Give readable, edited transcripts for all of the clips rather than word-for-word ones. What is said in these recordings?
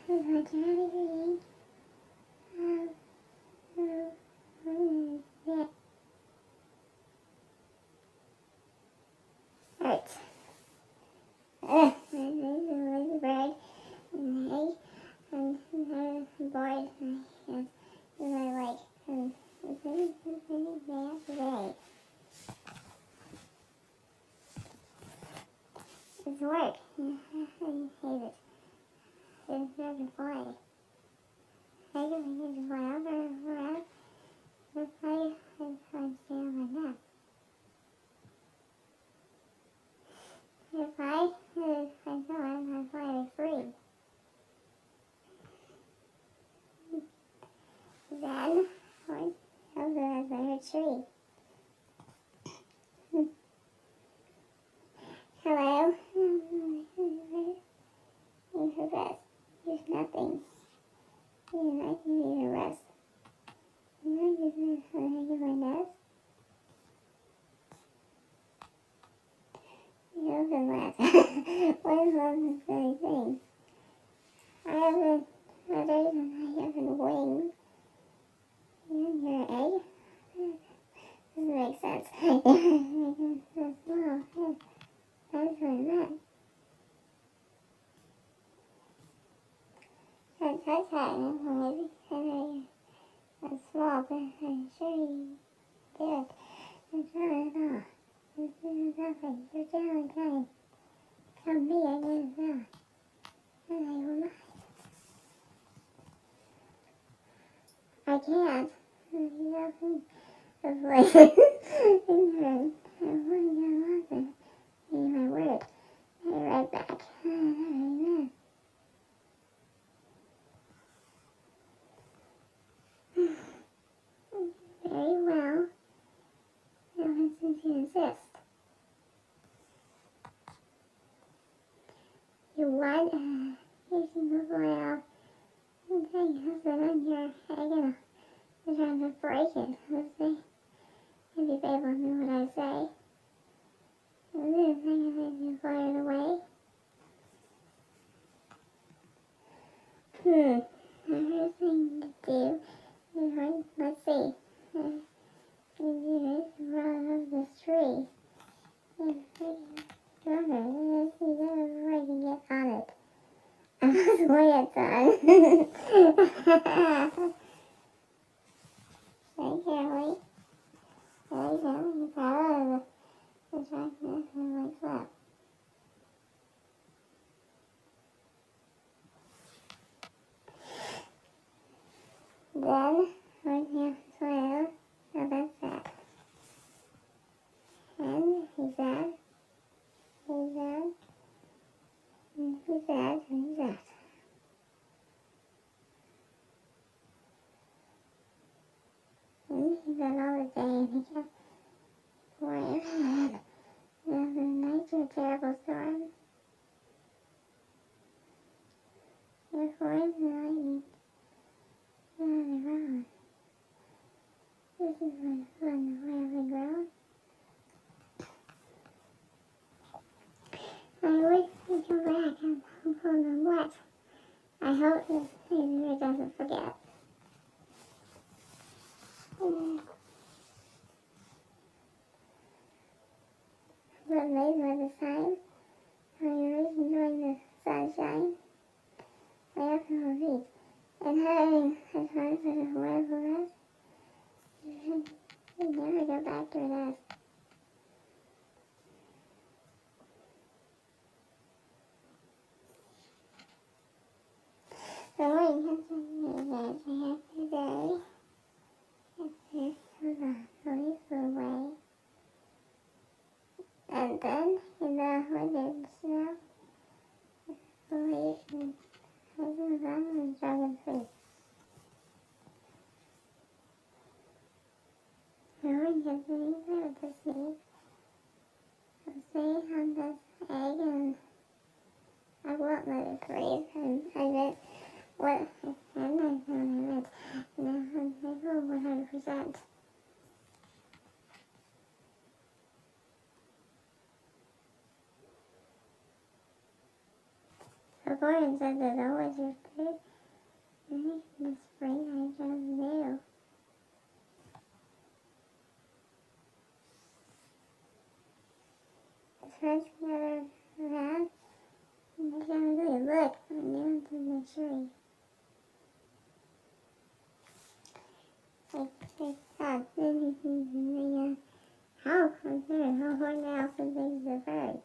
It's ready. Yeah. Hurts. My legs are really red, and my head, and I'm bored, and my leg, and it's really bad today. It's work. I hate it. It's never fun. I don't need to fly over around. If I stay on my nap. If I know I'm not flying free. Then, I'll go as a tree. Hello? You for rest. There's nothing. You need a rest. You know, you can my nest. You open last. What is all this silly thing? I haven't feathers and I haven't wings. You're an egg? Doesn't make sense. So small. That's what I meant. That's maybe I'm small, but I'm sure you did. I'm sure at all. This is nothing. You're doing kind. Come be, I didn't know. And I will not. I can't. There's nothing of like ignorant. I wouldn't have nothing. Need my word. I read back. Amen. Very well. Ever since you insist. You what? You can move around. Okay, how's that on your head? I'm trying to break it. Let's see. If you able to do what I say. And then I'm going to fly it away. Another thing to do is, let's see. You just run up this tree. And let's see if I can get on it. I was way it's on. Very carefully. Very carefully. Power of the darkness and wakes up. Then, right here, so that's that. And he's that. He's that. And he's that. And he's that. And he's that all the day. And he kept worrying. The night's a terrible storm. There's worms and lightning. On the road. This is when the wild ground. I wish he'd come back and pull them wet. I hope he doesn't forget. But late by the time, when you're enjoying the sunshine, I have to read. And having a time for the wonderful rest, you never go back to rest. The morning comes in the day. After the leaves away. And then, when the snow, the leaves and run and dragon free. The wind gets me with the seeds. I'll stay on this egg and I won't let it freeze. And I bet what I'm not going to and I will 100%. So Horton said that always your food. In the spring, I just knew. The first gather around, and they can't really look on the tree. They thought, the house was there. How Horton also thinks the bird.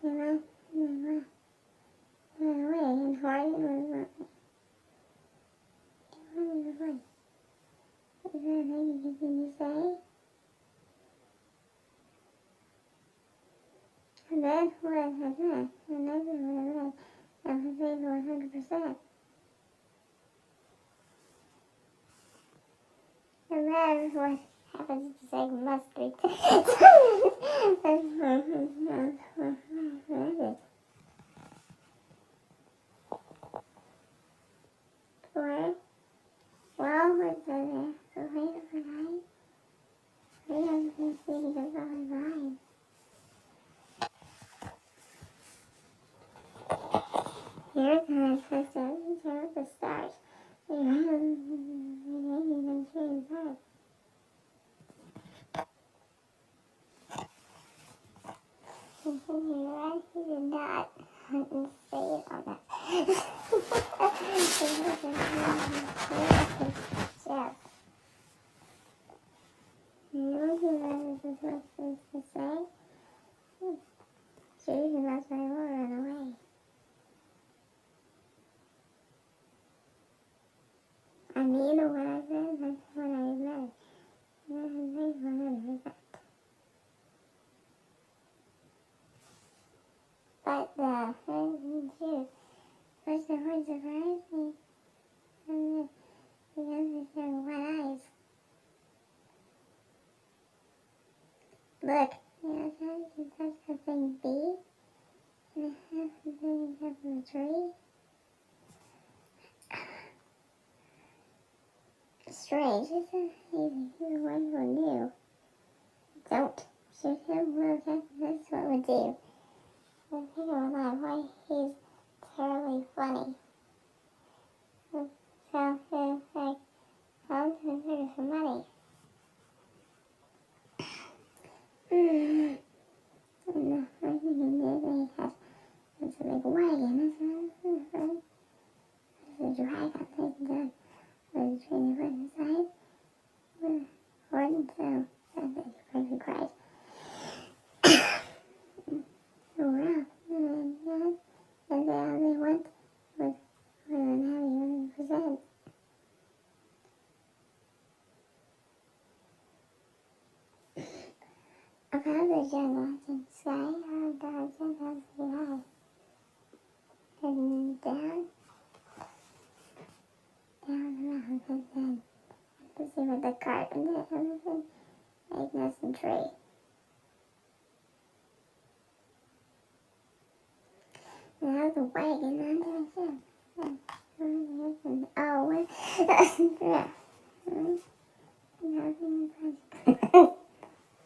They went away, and Horton was away. Is there maybe anything to say? And then what happened? And then what happened? I was able 100%. And then what happens to say must be. Or, well, with the way of the night, we have been seeing the wrong line. Here comes the sun, here the stars. We haven't even seen that. You're right, he did not say it on that. Jeff. You know what he was supposed to say? Jeez, that's why I will run away. I mean what I said, that's what I meant. But the first first the horn surprised me, and the others have wet eyes. Look, you touch the thing B, and it has the thing up in the tree. Strange, isn't it? He's the one who knew. Don't shoot him, well, that's what we do. I think of that why he's terribly funny. So, like, I'm considered for money. And the first thing he did, he had this big wagon. There's a dragon taking down the tree and put inside. Horton, so I think he probably cried. Wow. And they only went with more than 100%. Above the gigantic sky are dogs and healthy high. And down the mountain and then to see with the cart and the elephant make nest and tree. Now the wagon under him. Oh, what? Yeah. Nothing but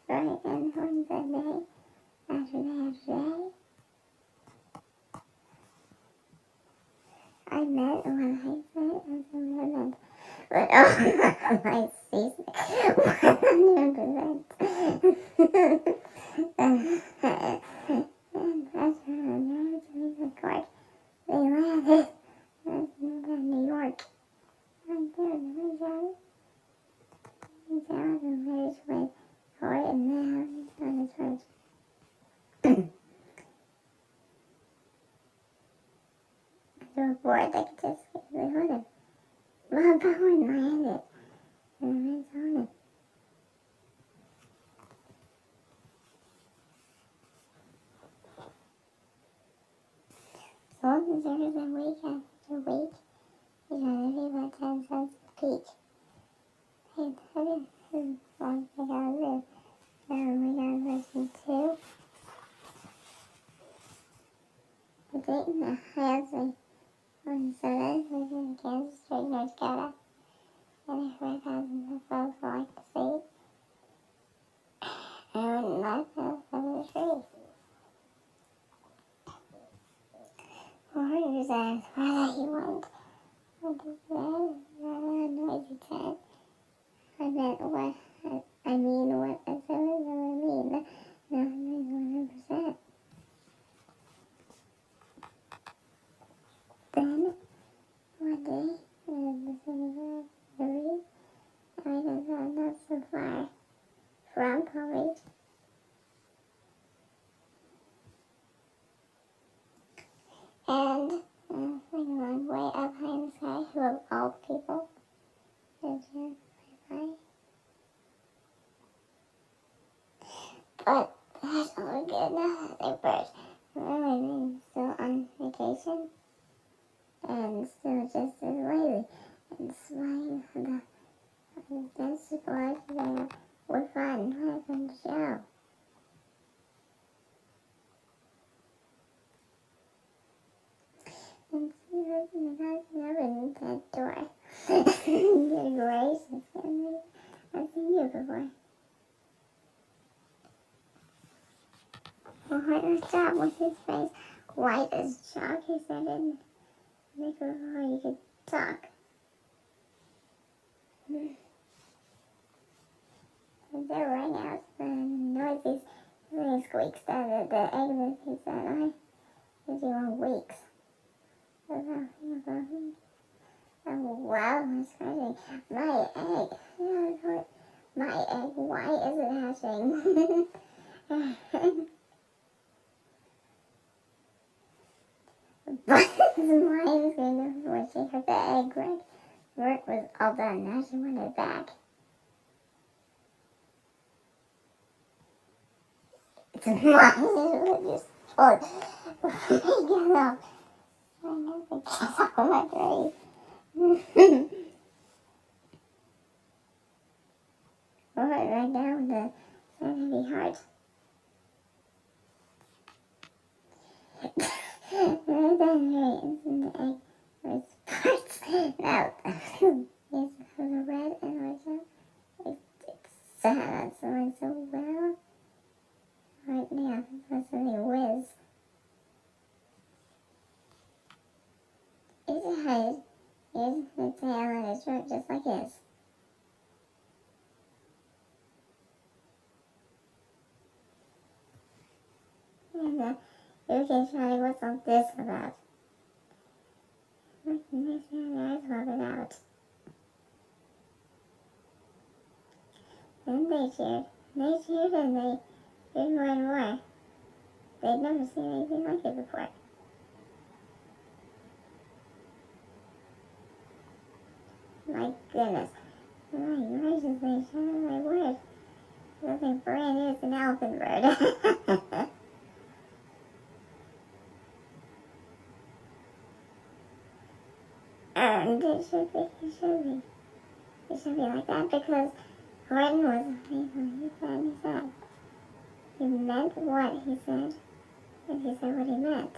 right and Horton said day after day after day. I meant what I said and so what I meant. But oh, I see 100%. And that's when I know to leave the court. They landed in New York. I'm doing the job. He's down the bridge with Horton now on his first. So bored I could just get the Horton. Well, Horton landed. And it's on it. So observers a week after week, each on every about 10 cents a peak. Hey, that is long they gotta live. Now we got version 2. The date in the Hansley on Sunday was in Kansas City, North Carolina. And was asked whether he went with the bed, noisy said, I meant what, I mean what I said I mean, no, 100%. Then, one day, the cinema, the read, I was not so far from college. And one way up high in the sky, who of all people did you fly? But that's all good now that they're birds. Really, still on vacation and still just as wavy and smiling the dance squad there were fun, what a fun show. And she was in the back open that door. Good gracious, Henry. I've seen you before. Well, Horton stopped with his face white as chalk. He said in the before you could talk. And there rang out the noises, the squeaks that the egg that he said, I did you on weeks. Oh, wow, it's crazy. My egg. My egg, why is it hatching? But his mind was going to when she heard the egg break. Work was all done. Now she wanted back. It's a mom. Just oh, get up. I never get off my grave. Well, right now with the heavy heart. Right then, right in the egg was parts. Now, it's the red and original. It's sad. So I'm so well. Right now, it's something whiz. It's a head. Here's the tail and it's short just like his. And you can try what's all this about. Look, nice and eyes rub it out. Then they cheered. They cheered and they did more and more. They'd never seen anything like it before. My goodness. My gracious, they shouted my word. Nothing brand new, it's an elephant bird. And it should be. It should be like that because Horton was he said. He meant what he said, and he said what he meant.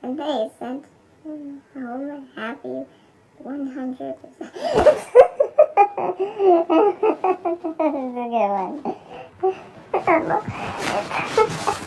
And they sent him home happy 100%. This is a good one.